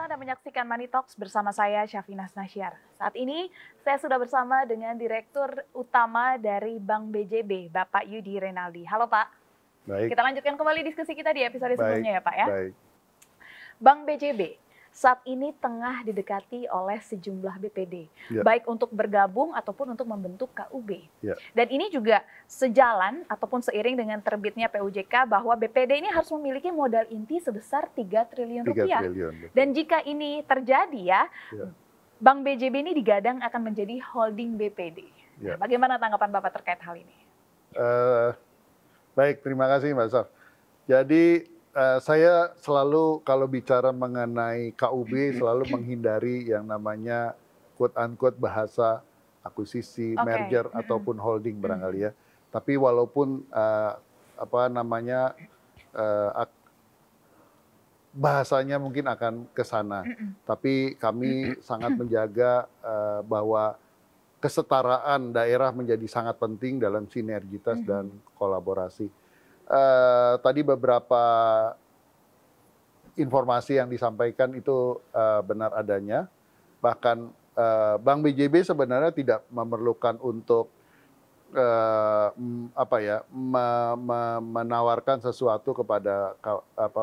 Anda menyaksikan Money Talks bersama saya, Syafina Nasyar. Saat ini saya sudah bersama dengan Direktur Utama dari Bank BJB, Bapak Yudi Renaldi. Halo Pak. Baik. Kita lanjutkan kembali diskusi kita di episode sebelumnya ya Pak ya. Baik. Bank BJB saat ini tengah didekati oleh sejumlah BPD, baik untuk bergabung ataupun untuk membentuk KUB. Dan ini juga sejalan ataupun seiring dengan terbitnya PUJK bahwa BPD ini harus memiliki modal inti sebesar 3 triliun rupiah. Dan jika ini terjadi ya, Bank BJB ini digadang akan menjadi holding BPD. Nah, bagaimana tanggapan Bapak terkait hal ini? Baik, terima kasih Mbak Saf. Jadi saya selalu kalau bicara mengenai KUB selalu menghindari yang namanya quote-unquote bahasa akuisisi, merger ataupun holding barangkali ya. Tapi walaupun bahasanya mungkin akan ke sana, tapi kami sangat menjaga bahwa kesetaraan daerah menjadi sangat penting dalam sinergitas dan kolaborasi. Tadi beberapa informasi yang disampaikan itu benar adanya. Bahkan Bank BJB sebenarnya tidak memerlukan untuk menawarkan sesuatu kepada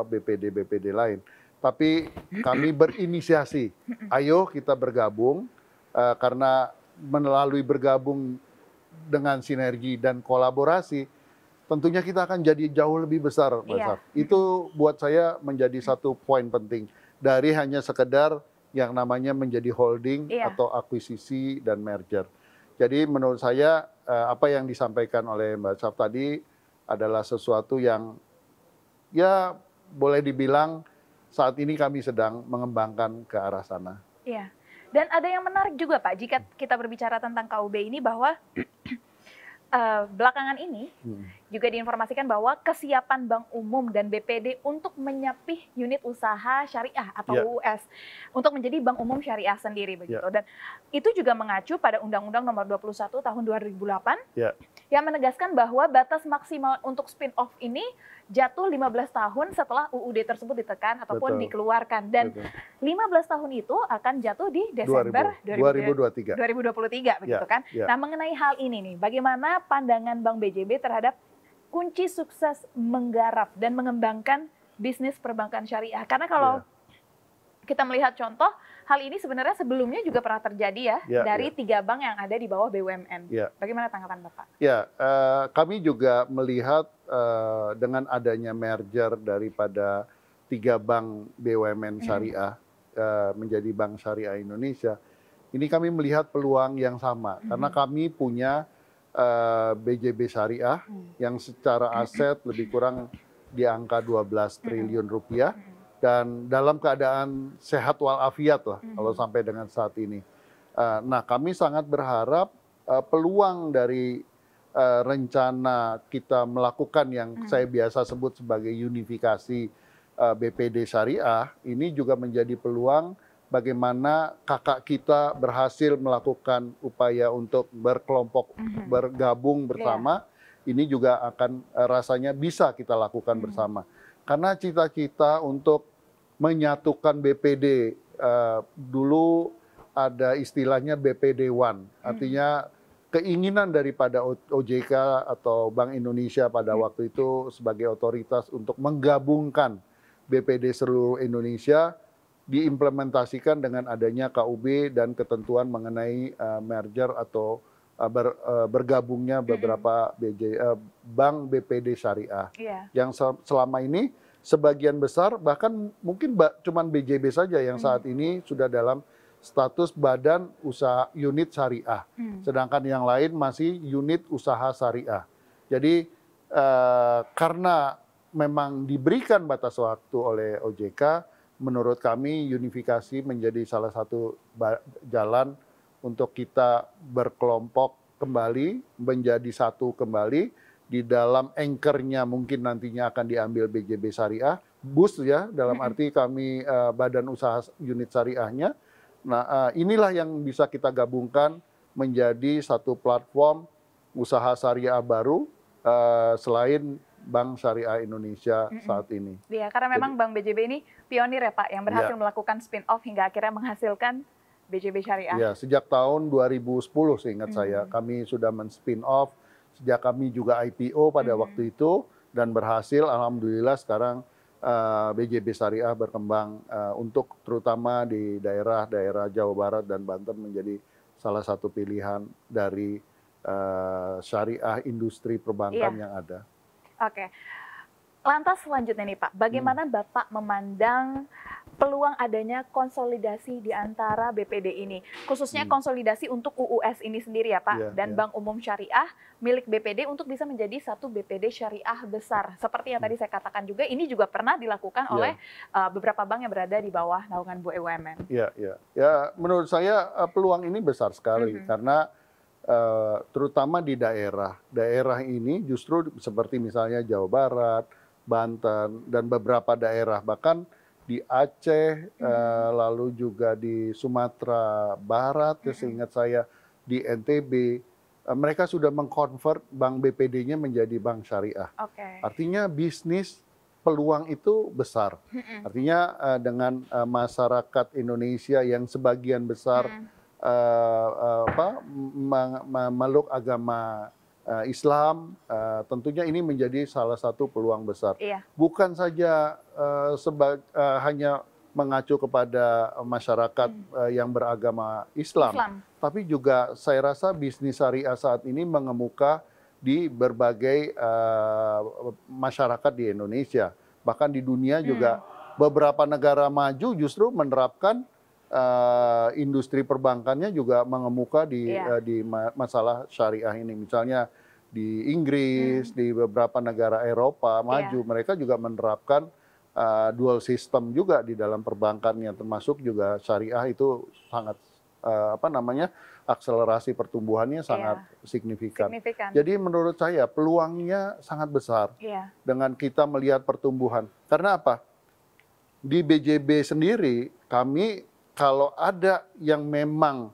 BPD lain. Tapi kami berinisiasi, ayo kita bergabung karena melalui bergabung dengan sinergi dan kolaborasi, tentunya kita akan jadi jauh lebih besar, Mbak Saf. Itu buat saya menjadi satu poin penting. Dari hanya sekedar yang namanya menjadi holding atau akuisisi dan merger. Jadi menurut saya apa yang disampaikan oleh Mbak Saf tadi adalah sesuatu yang ya boleh dibilang saat ini kami sedang mengembangkan ke arah sana. Iya. Dan ada yang menarik juga Pak, jika kita berbicara tentang KUB ini bahwa belakangan ini juga diinformasikan bahwa kesiapan Bank Umum dan BPD untuk menyapih unit usaha syariah atau US untuk menjadi Bank Umum Syariah sendiri begitu. Dan itu juga mengacu pada Undang-Undang Nomor 21 Tahun 2008 yang menegaskan bahwa batas maksimal untuk spin-off ini jatuh 15 tahun setelah UUD tersebut ditekan ataupun dikeluarkan. Dan 15 tahun itu akan jatuh di Desember 2023 begitu kan. Nah, mengenai hal ini nih, bagaimana pandangan Bank BJB terhadap kunci sukses menggarap dan mengembangkan bisnis perbankan syariah? Karena kalau kita melihat contoh, hal ini sebenarnya sebelumnya juga pernah terjadi dari 3 bank yang ada di bawah BUMN. Bagaimana tanggapan Bapak? Kami juga melihat dengan adanya merger daripada 3 bank BUMN syariah menjadi Bank Syariah Indonesia, ini kami melihat peluang yang sama. Karena kami punya BJB Syariah yang secara aset lebih kurang di angka 12 triliun rupiah. Dan dalam keadaan sehat walafiat lah kalau sampai dengan saat ini. Nah, kami sangat berharap peluang dari rencana kita melakukan yang saya biasa sebut sebagai unifikasi BPD Syariah ini juga menjadi peluang bagaimana kakak kita berhasil melakukan upaya untuk berkelompok bergabung bersama. Ini juga akan rasanya bisa kita lakukan bersama. Karena cita-cita untuk menyatukan BPD, dulu ada istilahnya BPD One, artinya keinginan daripada OJK atau Bank Indonesia pada waktu itu sebagai otoritas untuk menggabungkan BPD seluruh Indonesia diimplementasikan dengan adanya KUB dan ketentuan mengenai merger atau bergabungnya beberapa bank BPD syariah yang selama ini sebagian besar bahkan mungkin cuman BJB saja yang saat ini sudah dalam status badan usaha unit syariah, sedangkan yang lain masih unit usaha syariah. Jadi karena memang diberikan batas waktu oleh OJK, menurut kami unifikasi menjadi salah satu jalan untuk kita berkelompok kembali, menjadi satu kembali. Di dalam anchor-nya mungkin nantinya akan diambil BJB Syariah, BUS ya, dalam arti kami badan usaha unit syariahnya. Nah, inilah yang bisa kita gabungkan menjadi satu platform usaha syariah baru, selain Bank Syariah Indonesia saat ini. Iya, karena memang Bank BJB ini pionir ya Pak, yang berhasil melakukan spin-off hingga akhirnya menghasilkan BJB Syariah. Ya, sejak tahun 2010 seingat saya, kami sudah men-spin-off, sejak kami juga IPO pada waktu itu, dan berhasil, alhamdulillah sekarang BJB Syariah berkembang untuk terutama di daerah-daerah Jawa Barat dan Banten menjadi salah satu pilihan dari syariah industri perbankan yang ada. Oke. Lantas selanjutnya nih Pak, bagaimana Bapak memandang peluang adanya konsolidasi di antara BPD ini, khususnya konsolidasi untuk UUS ini sendiri ya Pak, dan Bank Umum Syariah milik BPD untuk bisa menjadi satu BPD Syariah besar. Seperti yang tadi saya katakan juga, ini juga pernah dilakukan oleh beberapa bank yang berada di bawah naungan BUMN. Ya, menurut saya peluang ini besar sekali karena terutama di daerah ini justru seperti misalnya Jawa Barat, Banten, dan beberapa daerah, bahkan di Aceh, lalu juga di Sumatera Barat, seingat saya di NTB, mereka sudah mengkonvert bank BPD-nya menjadi bank syariah. Artinya bisnis peluang itu besar. Artinya dengan masyarakat Indonesia yang sebagian besar memeluk agama Islam, tentunya ini menjadi salah satu peluang besar. Bukan saja hanya mengacu kepada masyarakat yang beragama Islam, tapi juga saya rasa bisnis syariah saat ini mengemuka di berbagai masyarakat di Indonesia. Bahkan di dunia juga beberapa negara maju justru menerapkan industri perbankannya juga mengemuka di masalah syariah ini. Misalnya di Inggris, di beberapa negara Eropa maju, mereka juga menerapkan dual system juga di dalam perbankannya, termasuk juga syariah itu sangat akselerasi pertumbuhannya sangat signifikan. Jadi menurut saya peluangnya sangat besar dengan kita melihat pertumbuhan. Karena apa? Di BJB sendiri kami kalau ada yang memang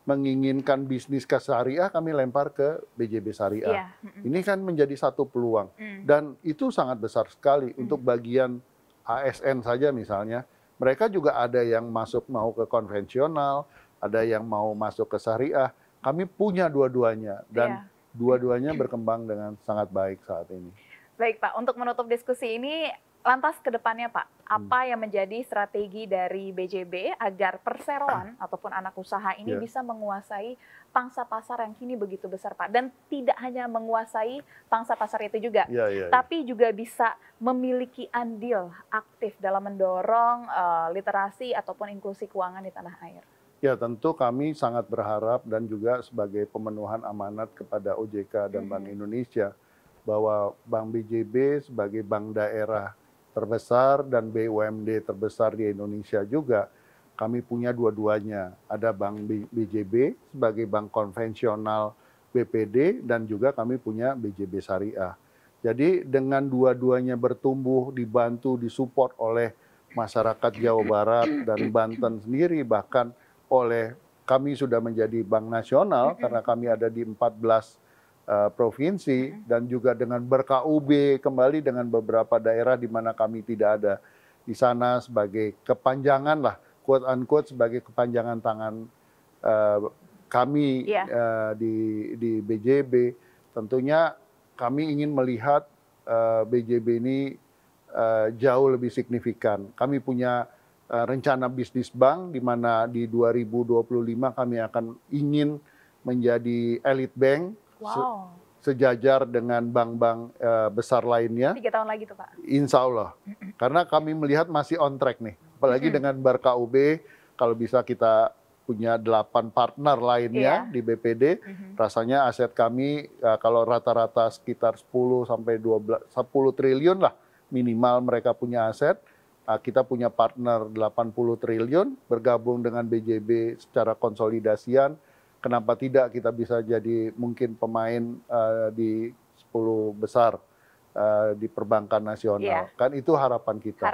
menginginkan bisnis ke syariah, kami lempar ke BJB Syariah. Ini kan menjadi satu peluang. Dan itu sangat besar sekali untuk bagian ASN saja misalnya. Mereka juga ada yang mau ke konvensional, ada yang mau masuk ke syariah. Kami punya dua-duanya dan dua-duanya berkembang dengan sangat baik saat ini. Baik Pak, untuk menutup diskusi ini, lantas ke depannya Pak, apa yang menjadi strategi dari BJB agar perseroan ataupun anak usaha ini bisa menguasai pangsa pasar yang kini begitu besar Pak, dan tidak hanya menguasai pangsa pasar itu juga, tapi juga bisa memiliki andil aktif dalam mendorong literasi ataupun inklusi keuangan di tanah air? Ya, tentu kami sangat berharap dan juga sebagai pemenuhan amanat kepada OJK dan Bank Indonesia bahwa Bank BJB sebagai bank daerah terbesar dan BUMD terbesar di Indonesia juga, kami punya dua-duanya. Ada Bank BJB sebagai bank konvensional BPD dan juga kami punya BJB Syariah. Jadi dengan dua-duanya bertumbuh, dibantu, disupport oleh masyarakat Jawa Barat dan Banten sendiri, bahkan oleh kami sudah menjadi bank nasional karena kami ada di 14 provinsi dan juga dengan ber-KUB kembali dengan beberapa daerah di mana kami tidak ada di sana sebagai kepanjangan lah, quote unquote sebagai kepanjangan tangan kami di BJB. Tentunya kami ingin melihat BJB ini jauh lebih signifikan. Kami punya rencana bisnis bank di mana di 2025 kami akan ingin menjadi elite bank. Sejajar dengan bank-bank besar lainnya. 3 tahun lagi tuh Pak? Insya Allah. Karena kami melihat masih on track nih. Apalagi dengan bar-KUB, kalau bisa kita punya 8 partner lainnya di BPD, rasanya aset kami kalau rata-rata sekitar 10 sampai 10 triliun lah minimal mereka punya aset. Kita punya partner 80 triliun, bergabung dengan BJB secara konsolidasian. Kenapa tidak kita bisa jadi mungkin pemain di 10 besar di perbankan nasional. Kan itu harapan kita.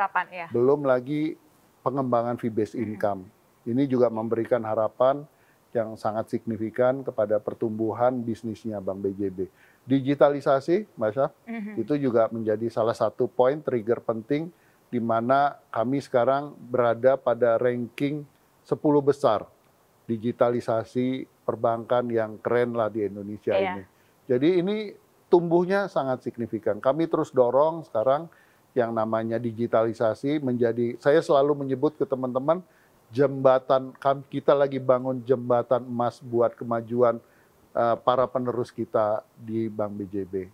Belum lagi pengembangan fee-based income. Ini juga memberikan harapan yang sangat signifikan kepada pertumbuhan bisnisnya Bank BJB. Digitalisasi, Mbak Syaf, itu juga menjadi salah satu poin trigger penting di mana kami sekarang berada pada ranking 10 besar digitalisasi perbankan yang keren lah di Indonesia ini. Jadi ini tumbuhnya sangat signifikan. Kami terus dorong sekarang yang namanya digitalisasi menjadi, saya selalu menyebut ke teman-teman, jembatan, kita lagi bangun jembatan emas buat kemajuan para penerus kita di Bank BJB.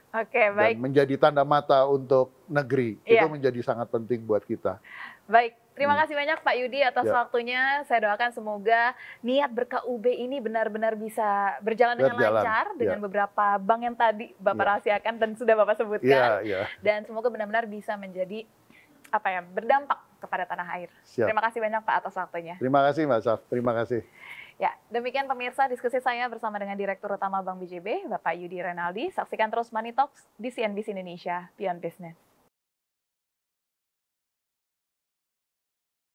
Oke, baik. Dan menjadi tanda mata untuk negeri, itu menjadi sangat penting buat kita. Baik, terima kasih banyak Pak Yudi atas waktunya. Saya doakan semoga niat ber-KUB ini benar-benar bisa berjalan dengan lancar dengan beberapa bank yang tadi Bapak rahasiakan dan sudah Bapak sebutkan. Dan semoga benar-benar bisa menjadi berdampak kepada tanah air. Terima kasih banyak Pak atas waktunya. Terima kasih Mbak Syaf, terima kasih. Ya, demikian pemirsa diskusi saya bersama dengan Direktur Utama Bank BJB, Bapak Yudi Renaldi. Saksikan terus Money Talks di CNBC Indonesia Beyond Business.